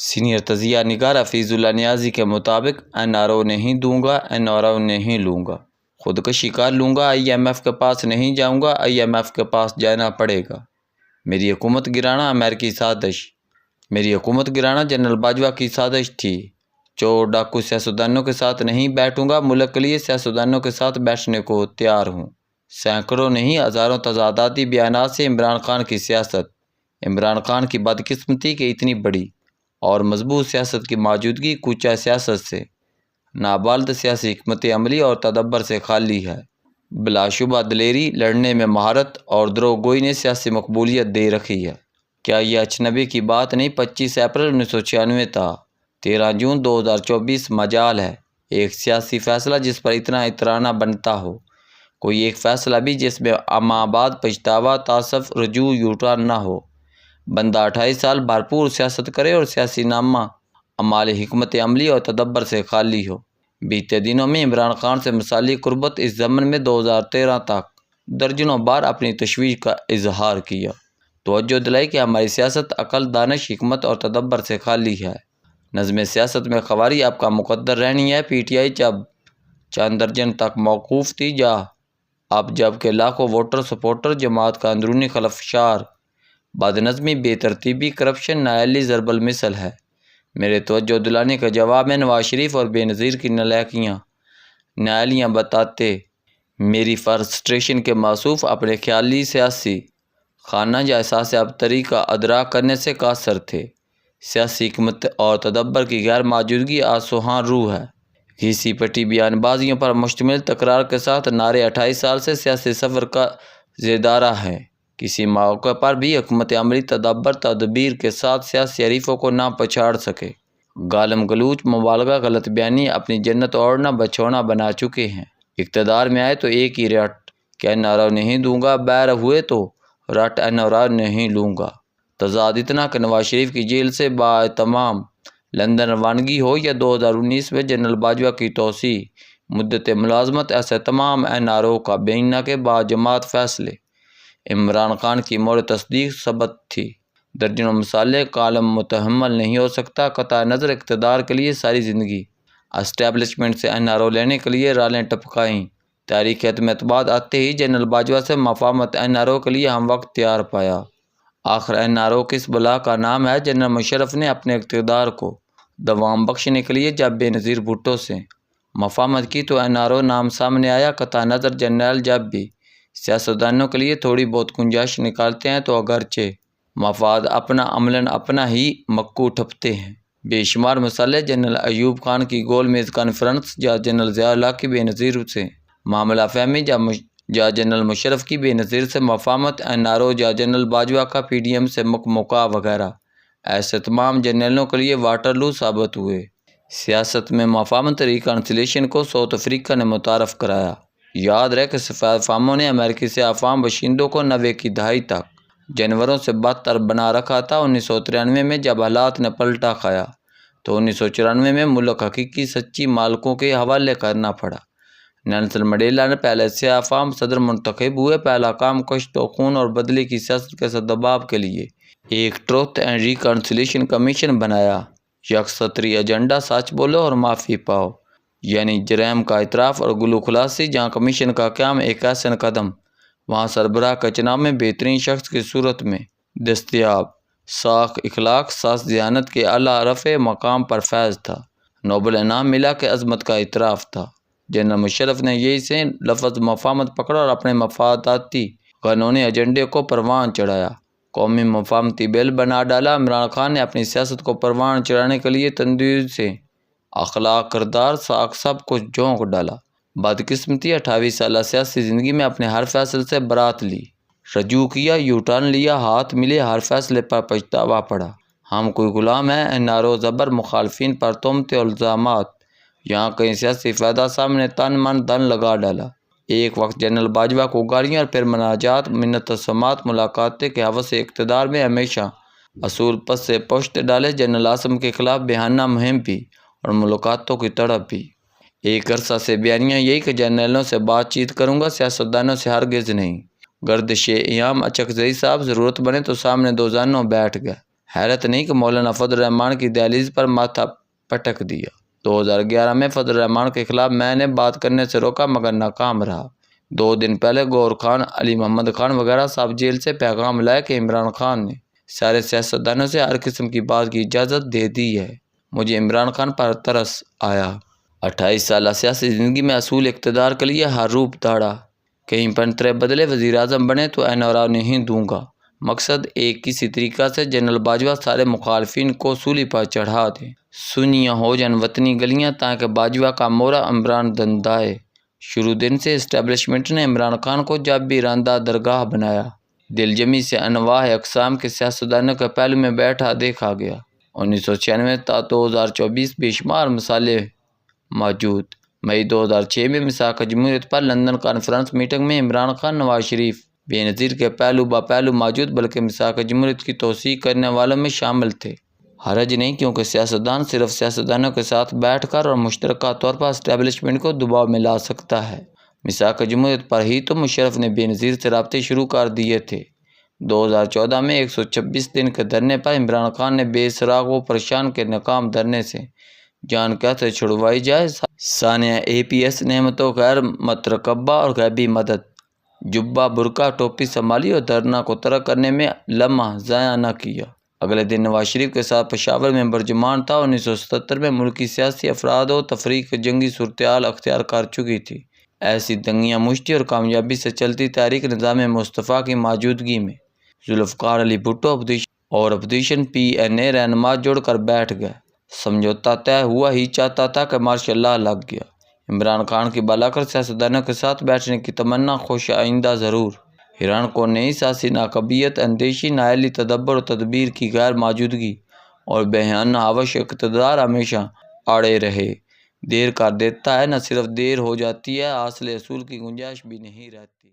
Senior تجزیہ نگار حفیظ اللہ نیازی کے مطابق این آر او نہیں دوں گا، این آر او نہیں لوں گا، خودکشی کر لوں گا، آئی ایم ایف کے پاس نہیں جاؤں گا، آئی ایم ایف کے پاس جانا پڑے گا، میری حکومت گرانا امریکی سازش، میری حکومت گرانا جنرل باجوہ کی سازش تھی، چور ڈاکو سیاستدانوں کے ساتھ نہیں بیٹھوں گا، ملک کے لیے سیاستدانوں کے ساتھ بیٹھنے کو تیار ہوں۔ سینکڑوں نہیں ہزاروں تضاداتی بیانات سے عمران خان کی سیاست، عمران خان کی بدقسمتی کہ اتنی بڑی اور مضبوط سیاست کی موجودگی کوچہ سیاست سے، نابالغ سیاسی حکمت عملی اور تدبر سے خالی ہے۔ بلا شبہ دلیری، لڑنے میں مہارت اور دروغ گوئی نے سیاسی مقبولیت دے رکھی ہے۔ کیا یہ اجنبی کی بات نہیں؟ 25 اپریل 1996 تا 13 جون 2024 مجال ہے ایک سیاسی فیصلہ جس پر اتنا اترانا بنتا ہو، کوئی ایک فیصلہ بھی جس میں ماہ بعد پچھتاوا، تاسف، رجوع، یوٹرن نہ ہو۔ بندہ 28 سال بھرپور سیاست کرے اور سیاسی نامہ اعمال حکمت عملی اور تدبر سے خالی ہو۔ بیتے دنوں میں عمران خان سے مصالح قربت اس ضمن میں 2013 تک درجنوں بار اپنی تشویش کا اظہار کیا، توجہ دلائی کہ ہماری سیاست عقل، دانش، حکمت اور تدبر سے خالی ہے۔ نظم سیاست میں خواری آپ کا مقدر رہنی ہے۔ پی ٹی آئی جب چند درجن تک موقوف تھی اب جب کہ لاکھوں ووٹر سپورٹر جماعت کا اندرونی خلفشار، بد نظمی، بے ترتیبی، کرپشن نااہلی ضرب المثل ہے۔ میرے توجہ دلانے کا جواب میں نواز شریف اور بے نظیر کی نااہلیاں بتاتے میری فرسٹریشن کے موصوف اپنے خیالی سیاسی خانہ یا احساس ابتری کا ادراک کرنے سے قاصر تھے۔ سیاسی حکمت اور تدبر کی غیر موجودگی آسوہان روح ہے۔ گھیسی پٹی بیان بازیوں پر مشتمل تکرار کے ساتھ نعرے 28 سال سے سیاسی سفر کا زیدارہ ہے۔ کسی موقع پر بھی حکمت عملی، تدبر، تدبیر کے ساتھ سیاسی حریفوں کو نہ پچھاڑ سکے۔ گالم گلوچ، مبالغہ، غلط بیانی اپنی جنت اوڑھنا بچھونا بنا چکے ہیں۔ اقتدار میں آئے تو ایک ہی رٹ کہ این آر او نہیں دوں گا، بیر ہوئے تو رٹ این آر او نہیں لوں گا۔ تضاد اتنا کہ نواز شریف کی جیل سے باہتمام لندن روانگی ہو یا 2019 میں جنرل باجوہ کی توسیع مدت ملازمت، ایسے تمام این آر او کا بینہ کے باجماعت فیصلے عمران خان کی مورد تصدیق ثبت تھی۔ درجنوں مصالح کالم متحمل نہیں ہو سکتا۔ قطع نظر اقتدار کے لیے ساری زندگی اسٹیبلشمنٹ سے این آر او لینے کے لیے رالیں ٹپکائیں، تاریخ اعتماد آتے ہی جنرل باجوہ سے مفاہمت این آر او کے لیے ہم وقت تیار پایا۔ آخر این آر او کس بلا کا نام ہے؟ جنرل مشرف نے اپنے اقتدار کو دوام بخشنے کے لیے جب بے نظیر بھٹو سے مفاہمت کی تو این آر او نام سامنے آیا۔ قطع نظر جنرل جب بھی سیاستدانوں کے لیے تھوڑی بہت گنجائش نکالتے ہیں تو اگرچہ مفاد اپنا عملاً اپنا ہی مکو ٹھپتے ہیں۔ بے شمار مسئلے جنرل ایوب خان کی گول میز کانفرنس یا جنرل ضیاء الحق کی بے نظیر سے معاملہ فہمی یا جنرل مشرف کی بے نظیر سے مفاہمت، این آر او یا جنرل باجوہ کا پی ڈی ایم سے مکا وغیرہ ایسے تمام جرنیلوں کے لیے واٹرلو ثابت ہوئے۔ سیاست میں مفاہمت ریکنسیلیشن کو ساؤتھ افریقہ نے متعارف کرایا۔ یاد رہے کہ سفید فاموں نے امریکی سے عوام باشندوں کو 90 کی دہائی تک جانوروں سے بدتر بنا رکھا تھا۔ 1993 میں جب حالات نے پلٹا کھایا تو 1994 میں ملک حقیقی سچی مالکوں کے حوالے کرنا پڑا۔ نیلسن منڈیلا نے پہلے سے عوام صدر منتخب ہوئے، پہلا کام کشت و خون اور بدلے کی سیاست کے دباؤ کے لیے ایک ٹروتھ اینڈ ریکنسیلیشن کمیشن بنایا۔ یک سطری ایجنڈا، سچ بولو اور معافی پاؤ، یعنی جرائم کا اعتراف اور گلو خلاصی۔ جہاں کمیشن کا قیام ایک ایسا قدم وہاں سربراہ کا چناؤ میں بہترین شخص کی صورت میں دستیاب، ساکھ اخلاق، ساز ذہانت کے اعلیٰ رفع مقام پر فیض تھا، نوبل انعام ملا کہ عظمت کا اعتراف تھا۔ جنرل مشرف نے یہی سے لفظ مفاہمت پکڑا اور اپنے مفاداتی قانونی ایجنڈے کو پروان چڑھایا، قومی مفاہمتی بل بنا ڈالا۔ عمران خان نے اپنی سیاست کو پروان چڑھانے کے لیے تندور سے اخلاق، کردار، ساکھ سب کچھ جھونک ڈالا۔ بدقسمتی 28 سالہ سیاسی زندگی میں اپنے ہر فیصلے سے برات لی، رجوع کیا، یو ٹرن لیا، ہاتھ ملے، ہر فیصلے پر پچھتاوا پڑا۔ ہم کوئی غلام ہیں؟ این آر او زبر، مخالفین پر تہمتیں اور الزامات، یہاں کئی سیاسی فائدہ صاحب نے تن من دھن لگا ڈالا۔ ایک وقت جنرل باجوہ کو گالیاں اور پھر مناجات، منت تسمات، ملاقاتیں کہ ہوس اقتدار میں ہمیشہ اصول پس سے پشت ڈالے۔ جنرل عاصم کے خلاف بہانہ مہم بھی اور ملاقاتوں کی تڑپ بھی۔ ایک عرصہ سے بیانیاں یہی کہ جرنیلوں سے بات چیت کروں گا، سیاستدانوں سے ہرگز نہیں۔ گردش ایام اچکزئی صاحب ضرورت بنے تو سامنے دو زانوں بیٹھ گئے، حیرت نہیں کہ مولانا فضل الرحمان کی دہلیز پر ماتھا پٹک دیا۔ 2011 میں فضل الرحمان کے خلاف میں نے بات کرنے سے روکا مگر ناکام رہا۔ 2 دن پہلے گور خان، علی محمد خان وغیرہ صاحب جیل سے پیغام لائے کہ عمران خان نے سارے سیاستدانوں سے ہر قسم کی بات کی اجازت دے دی ہے۔ مجھے عمران خان پر ترس آیا۔ 28 سالہ سیاسی زندگی میں اصول اقتدار کے لیے ہر روپ دھاڑا۔ کہیں پنترے بدلے وزیر اعظم بنے تو NRA نہیں دوں گا۔ مقصد ایک کسی طریقہ سے جنرل باجوہ سارے مخالفین کو سولی پر چڑھا دیں۔ سنیاں ہو جن وطنی گلیاں تاکہ باجوہ کا مورا عمران دندائے۔ شروع دن سے اسٹیبلشمنٹ نے عمران خان کو جب بھی راندہ درگاہ بنایا۔ دل جمی سے انواع اقسام کے سیاستدانوں کے پہلو میں بیٹھا دیکھا گیا۔ 1996 تا 2024 بے شمار مسائل موجود۔ مئی 2006 میں میثاق جمہوریت پر لندن کانفرنس میٹنگ میں عمران خان، نواز شریف بے نظیر کے پہلو با پہلو موجود بلکہ میثاق جمہوریت کی توثیق کرنے والوں میں شامل تھے۔ حرج نہیں کیونکہ سیاستدان صرف سیاستدانوں کے ساتھ بیٹھ کر اور مشترکہ طور پر اسٹیبلشمنٹ کو دباؤ میں لا سکتا ہے۔ میثاق جمہوریت پر ہی تو مشرف نے بے نظیر سے رابطے شروع کر دیے تھے۔ 2014 میں 126 دن کے دھرنے پر عمران خان نے بے سراغ و پریشان کے ناکام دھرنے سے جان کیسے چھڑوائی جائے۔ ثانیہ APS نعمتوں غیر مترقبہ اور غیبی مدد، جبہ برقع ٹوپی سنبھالی اور دھرنا کو ترک کرنے میں لمحہ ضائع نہ کیا۔ اگلے دن نواز شریف کے ساتھ پشاور میں برجمان تھا۔ 1977 میں ملکی سیاسی افراد و تفریق جنگی صورتحال اختیار کر چکی تھی۔ ایسی دنگیاں مشتی اور کامیابی سے چلتی تحریک نظام مصطفیٰ کی موجودگی میں ذوالفقار علی بھٹو اور اپوزیشن PNA رہنما جڑ کر بیٹھ گئے۔ سمجھوتہ طے ہوا ہی چاہتا تھا کہ ماشاء اللہ لگ گیا۔ عمران خان کی بلا کر سیاستدانوں کے ساتھ بیٹھنے کی تمنا خوش آئندہ ضرور، ایران کو نئی سیاسی ناقابلیت اندیشی، نااہلی تدبر و تدبیر کی غیر موجودگی اور بہانہ حوش اقتدار ہمیشہ آڑے رہے۔ دیر کر دیتا ہے، نہ صرف دیر ہو جاتی ہے، حاصل حصول کی گنجائش بھی نہیں رہتی۔